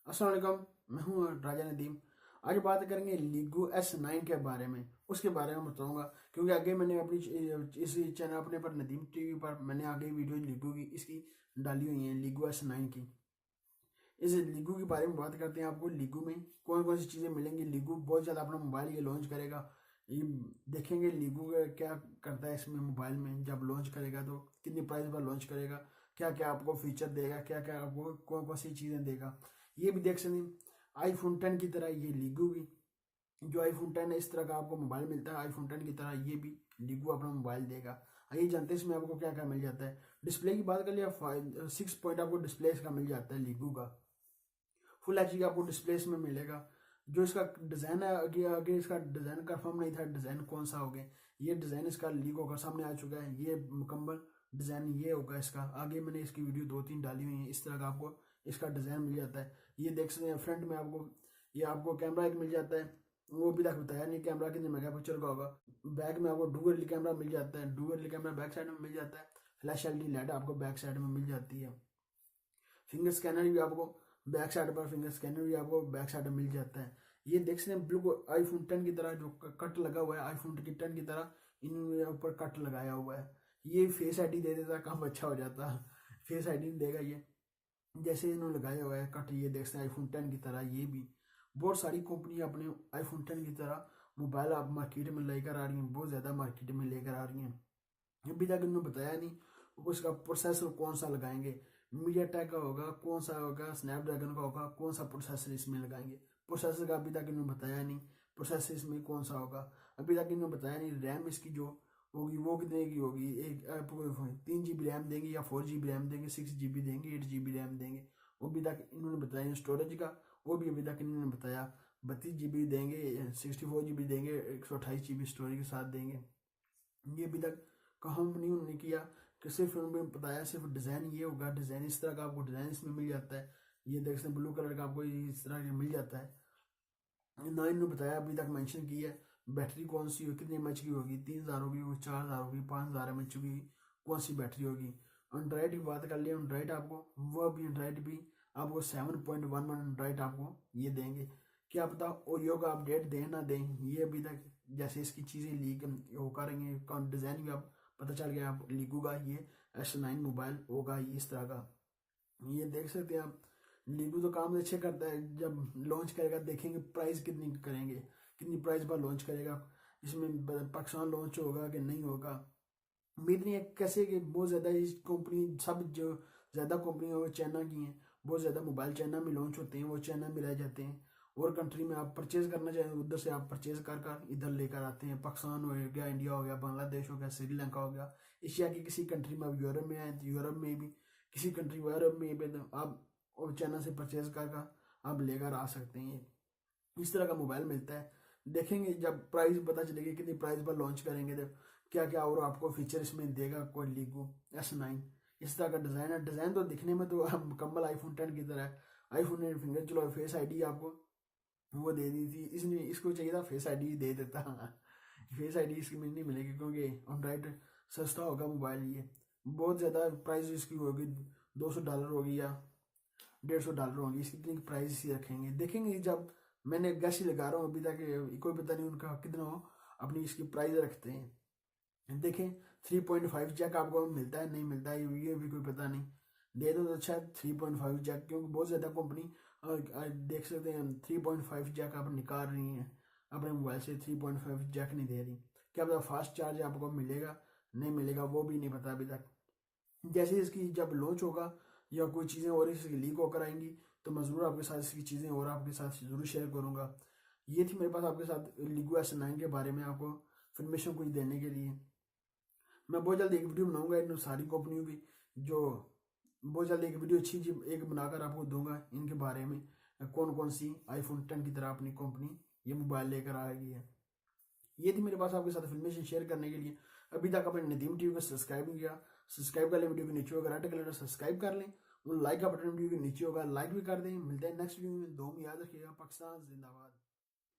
अस्सलाम वालेकुम, मैं हूँ राजा नदीम। आज बात करेंगे लीगो S9 के बारे में। उसके बारे में बताऊंगा क्योंकि आगे मैंने अपनी इस चैनल अपने पर नदीम टीवी पर मैंने आगे वीडियो लीगो की इसकी डाली हुई है, लीगो S9 की। इस लीगो के बारे में बात करते हैं। आपको लीगो में कौन कौन सी चीज़ें मिलेंगी। लीगो बहुत ज़्यादा अपना मोबाइल ये लॉन्च करेगा। ये देखेंगे लीगो का क्या करता है इसमें मोबाइल में। जब लॉन्च करेगा तो कितनी प्राइस पर लॉन्च करेगा, क्या क्या आपको फीचर देगा, क्या क्या आपको कौन कौन सी चीज़ें देगा, ये भी देख सकते हैं। आईफोन 10 की तरह ये लीगो भी, जो आईफोन 10 है इस तरह का आपको मोबाइल मिलता है, आईफोन 10 की तरह ये भी लीगो अपना मोबाइल देगा। आइए जानते हैं इसमें आपको क्या क्या मिल जाता है। डिस्प्ले की बात कर लिया, 6 पॉइंट आपको डिस्प्ले इसका मिल जाता है लीगो का। फुल एच डी आपको डिस्प्ले इसमें मिलेगा। जो इसका डिज़ाइन है, आगे इसका डिज़ाइन कंफर्म नहीं था, डिज़ाइन कौन सा होगा। ये डिज़ाइन इसका लीक होकर सामने आ चुका है। ये मुकम्मल डिज़ाइन ये होगा इसका। आगे मैंने इसकी वीडियो 2-3 डाली हुई है। इस तरह का आपको इसका डिज़ाइन मिल जाता है। ये देख सकते हैं फ्रंट में आपको, ये आपको कैमरा एक मिल जाता है, वो अभी तक बताया नहीं कैमरा कितने मेगापिक्सल का होगा। बैक में आपको डुअल कैमरा मिल जाता है, डुअल कैमरा बैक साइड में मिल जाता है। फ्लैश एलईडी लाइट आपको बैक साइड में मिल जाती है। फिंगर स्कैनर भी आपको बैक साइड पर, फिंगर स्कैनर भी आपको बैक साइड में मिल जाता है। ये देख सकते हैं बिल्कुल आईफोन 10 की तरह जो कट लगा हुआ है, आईफोन 10 की तरह इन ऊपर कट लगाया हुआ है। ये फेस आईडी दे देता काम अच्छा हो जाता। फेस आईडी देगा ये, जैसे इन्होंने लगाया हुआ है कट। ये देख सकते हैं आईफोन 10 की तरह ये भी। बहुत सारी कंपनी अपने आईफोन 10 की तरह मोबाइल आप मार्केट में लेकर आ रही हैं, बहुत ज़्यादा मार्केट में लेकर आ रही हैं। अभी तक इन्होंने बताया नहीं उसका प्रोसेसर कौन सा लगाएंगे, मीडिया टेक का होगा, कौन सा होगा, स्नैपड्रैगन का होगा, कौन सा प्रोसेसर इसमें लगाएंगे। प्रोसेसर का अभी तक इन्होंने बताया नहीं, प्रोसेसर इसमें कौन सा होगा अभी तक इन्होंने बताया नहीं। रैम इसकी जो होगी वो कितने की होगी, एक 3 GB रैम देंगे या 4 GB रैम देंगे, 6 GB देंगे, 8 GB रैम देंगे, वो अभी तक इन्होंने बताया। स्टोरेज का वो भी अभी तक इन्होंने बताया, 32 GB देंगे, 64 GB देंगे, 128 GB स्टोरेज के साथ देंगे। ये अभी तक कंपनी उन्होंने किया कि सिर्फ उन्होंने बताया सिर्फ डिज़ाइन ये होगा, डिज़ाइन इस तरह का आपको डिज़ाइन इसमें मिल जाता है। ये देख सकते हैं ब्लू कलर का आपको इस तरह का मिल जाता है। ना इन्होंने बताया अभी तक मेंशन की है बैटरी कौन सी होगी, कितने एमएच की होगी, 3000 होगी, 4000 होगी, 5000 एमएच की कौन सी बैटरी होगी। एंड्रॉइड की बात कर लिया, एंड्रॉइड आपको वह भी एंड्रॉइड भी आपको 7.11 एंड्रॉइड आपको ये देंगे। क्या पता ओरियो का अपडेट दें ना दें, ये अभी तक जैसे इसकी चीज़ें लीक होकर रही हैं। डिज़ाइन भी आप पता चल गया आप लीक होगा, ये S9 मोबाइल होगा इस तरह का। ये देख सकते हैं आप, लीगो तो काम अच्छे करता है। जब लॉन्च करेगा देखेंगे प्राइस कितनी करेंगे, कितनी प्राइस पर लॉन्च करेगा, इसमें पाकिस्तान लॉन्च होगा कि नहीं होगा। उम्मीद नहीं है कैसे कि बहुत ज़्यादा इस कंपनी सब जो ज़्यादा कंपनी है वो चाइना की हैं। बहुत ज़्यादा मोबाइल चाइना में लॉन्च होते हैं, वो चाइना में रह जाते हैं। और कंट्री में आप परचेज करना चाहें उधर से आप परचेज कर कर इधर लेकर आते हैं। पाकिस्तान हो गया, इंडिया हो गया, बांग्लादेश हो गया, श्रीलंका हो गया, एशिया की किसी कंट्री में, आप यूरोप में आए तो यूरोप में भी किसी कंट्री यूरोप में भी तो आप और चाइना से परचेज कर कर आप लेकर आ सकते हैं। इस तरह का मोबाइल मिलता है। देखेंगे जब प्राइस पता चलेगी कितनी प्राइस पर लॉन्च करेंगे तो क्या क्या और आपको फीचर इसमें देगा कोई लीगो S9। इस तरह का डिज़ाइन है। डिज़ाइन तो दिखने में तो मुकम्मल आईफोन 10 की तरह है। आईफोन 10 फिंगर चलो फेस आईडी आपको वो दे दी थी इसने, इसको चाहिए था फेस आईडी दे देता। फेस आईडी इसकी में नहीं मिलेगी क्योंकि एंड्रॉइड सस्ता होगा मोबाइल। ये बहुत ज़्यादा प्राइस इसकी होगी, $200 होगी या $150 होगी, इसकी इतनी प्राइस ही रखेंगे। देखेंगे जब, मैंने गैस ही लगा रहा हूँ अभी तक कोई पता नहीं उनका कितना हो अपनी इसकी प्राइस रखते हैं। देखें 3.5 जैक आपको मिलता है नहीं मिलता है ये भी कोई पता नहीं। दे दो तो अच्छा 3.5 जैक, क्योंकि बहुत ज़्यादा कंपनी देख सकते हैं 3.5 जैक आप निकाल रही हैं अपने मोबाइल से, 3.5 जैक नहीं दे रही। क्या पता फास्ट चार्ज आपको मिलेगा नहीं मिलेगा वो भी नहीं पता अभी तक। जैसे इसकी जब लॉन्च होगा या कोई चीज़ें और इसकी लीक होकर आएंगी तो मैं ज़रूर आपके साथ इसकी चीज़ें और आपके साथ ज़रूर शेयर करूँगा। ये थी मेरे पास आपके साथ लीगो S9 के बारे में आपको इन्फॉर्मेशन कुछ देने के लिए। मैं बहुत जल्द एक वीडियो बनाऊंगा इन सारी कंपनियों की, जो बहुत जल्द एक वीडियो अच्छी एक बनाकर आपको दूंगा इनके बारे में, कौन कौन सी आईफोन 10 की तरह अपनी कंपनी ये मोबाइल लेकर आएगी है। ये थी मेरे पास आपके साथ इन्फॉर्मेशन शेयर करने के लिए। अभी तक आपने नदीम टीवी को सब्सक्राइब नहीं किया, सब्सक्राइब कर लें, वीडियो के नीचे होगा रेड कलर सब्सक्राइब कर लें, और लाइक का बटन वीडियो के नीचे होगा लाइक भी कर दें। मिलते हैं नेक्स्ट वीडियो में, दो में याद रखिएगा। पाकिस्तान जिंदाबाद।